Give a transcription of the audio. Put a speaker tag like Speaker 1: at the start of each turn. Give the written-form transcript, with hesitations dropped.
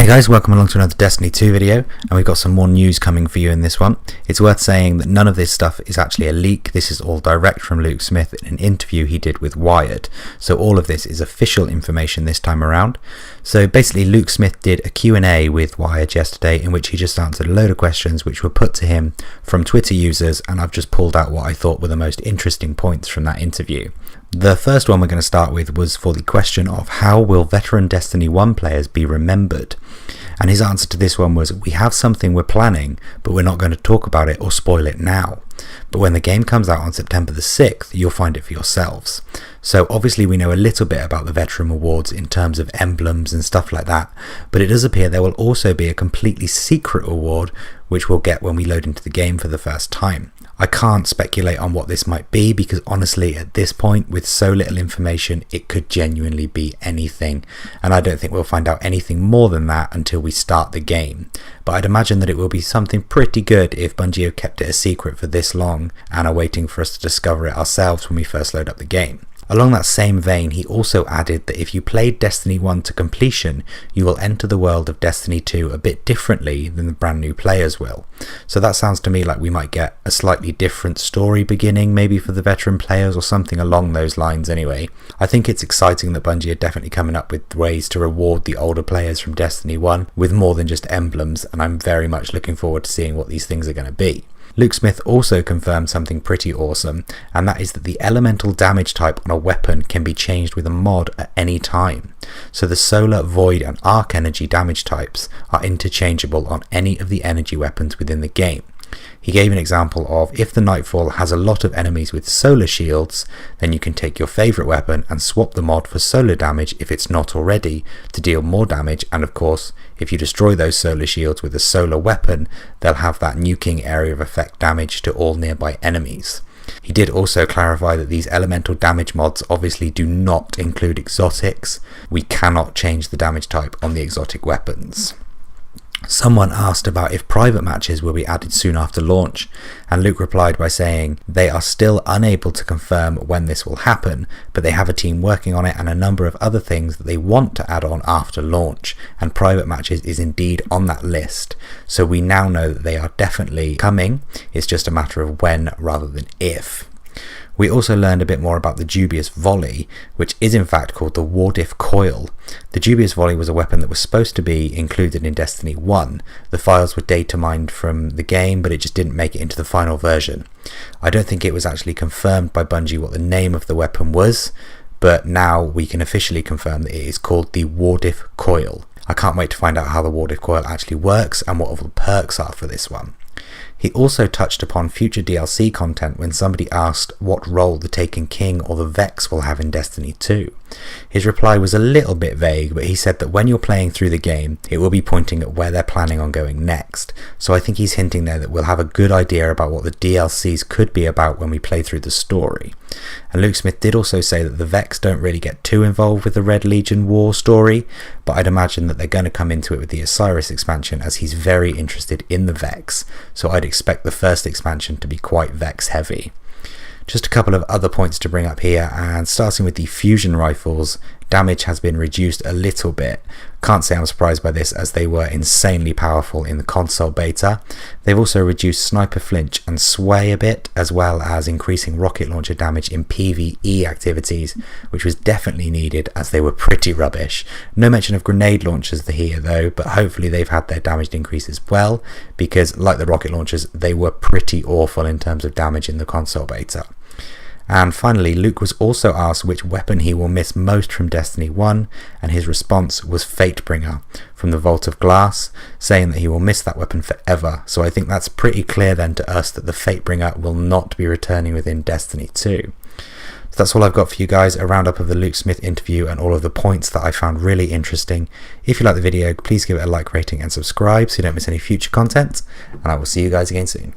Speaker 1: Hey guys, welcome along to another Destiny 2 video, and we've got some more news coming for you in this one. It's worth saying that none of this stuff is actually a leak. This is all direct from Luke Smith in an interview he did with Wired. So all of this is official information this time around. So basically Luke Smith did a Q&A with Wired yesterday in which he just answered a load of questions which were put to him from Twitter users, and I've just pulled out what I thought were the most interesting points from that interview. The first one we're going to start with was for the question of how will veteran Destiny 1 players be remembered? And his answer to this one was, we have something we're planning, but we're not going to talk about it or spoil it now. But when the game comes out on September the 6th, you'll find it for yourselves. So obviously we know a little bit about the veteran awards in terms of emblems and stuff like that, but it does appear there will also be a completely secret award which we'll get when we load into the game for the first time. I can't speculate on what this might be because honestly at this point with so little information it could genuinely be anything, and I don't think we'll find out anything more than that until we start the game. But I'd imagine that it will be something pretty good if Bungie have kept it a secret for this long and are waiting for us to discover it ourselves when we first load up the game. Along that same vein, he also added that if you played Destiny 1 to completion, you will enter the world of Destiny 2 a bit differently than the brand new players will. So that sounds to me like we might get a slightly different story beginning maybe for the veteran players or something along those lines anyway. I think it's exciting that Bungie are definitely coming up with ways to reward the older players from Destiny 1 with more than just emblems, and I'm very much looking forward to seeing what these things are going to be. Luke Smith also confirmed something pretty awesome, and that is that the elemental damage type on a weapon can be changed with a mod at any time. So the solar, void and arc energy damage types are interchangeable on any of the energy weapons within the game. He gave an example of if the Nightfall has a lot of enemies with solar shields, then you can take your favourite weapon and swap the mod for solar damage if it's not already, to deal more damage, and of course if you destroy those solar shields with a solar weapon, they'll have that nuking area of effect damage to all nearby enemies. He did also clarify that these elemental damage mods obviously do not include exotics. We cannot change the damage type on the exotic weapons. Someone asked about if private matches will be added soon after launch, and Luke replied by saying they are still unable to confirm when this will happen, but they have a team working on it and a number of other things that they want to add on after launch, and private matches is indeed on that list. So we now know that they are definitely coming, it's just a matter of when rather than if. We also learned a bit more about the dubious volley, which is in fact called the Wardif Coil. The dubious volley was a weapon that was supposed to be included in Destiny 1. The files were data mined from the game, but it just didn't make it into the final version. I don't think it was actually confirmed by Bungie what the name of the weapon was, but now we can officially confirm that it is called the Wardif Coil. I can't wait to find out how the Wardif Coil actually works and what all the perks are for this one. He also touched upon future DLC content when somebody asked what role the Taken King or the Vex will have in Destiny 2. His reply was a little bit vague, but he said that when you're playing through the game, it will be pointing at where they're planning on going next. So I think he's hinting there that we'll have a good idea about what the DLCs could be about when we play through the story. And Luke Smith did also say that the Vex don't really get too involved with the Red Legion war story, but I'd imagine that they're going to come into it with the Osiris expansion, as he's very interested in the Vex, so I'd expect the first expansion to be quite Vex heavy. Just a couple of other points to bring up here, and starting with the fusion rifles, damage has been reduced a little bit. Can't say I'm surprised by this as they were insanely powerful in the console beta. They've also reduced sniper flinch and sway a bit, as well as increasing rocket launcher damage in PvE activities, which was definitely needed as they were pretty rubbish. No mention of grenade launchers here though, but hopefully they've had their damage increase as well, because like the rocket launchers, they were pretty awful in terms of damage in the console beta. And finally, Luke was also asked which weapon he will miss most from Destiny 1, and his response was Fatebringer from the Vault of Glass, saying that he will miss that weapon forever. So I think that's pretty clear then to us that the Fatebringer will not be returning within Destiny 2. So that's all I've got for you guys, a roundup of the Luke Smith interview and all of the points that I found really interesting. If you like the video, please give it a like, rating and subscribe so you don't miss any future content, and I will see you guys again soon.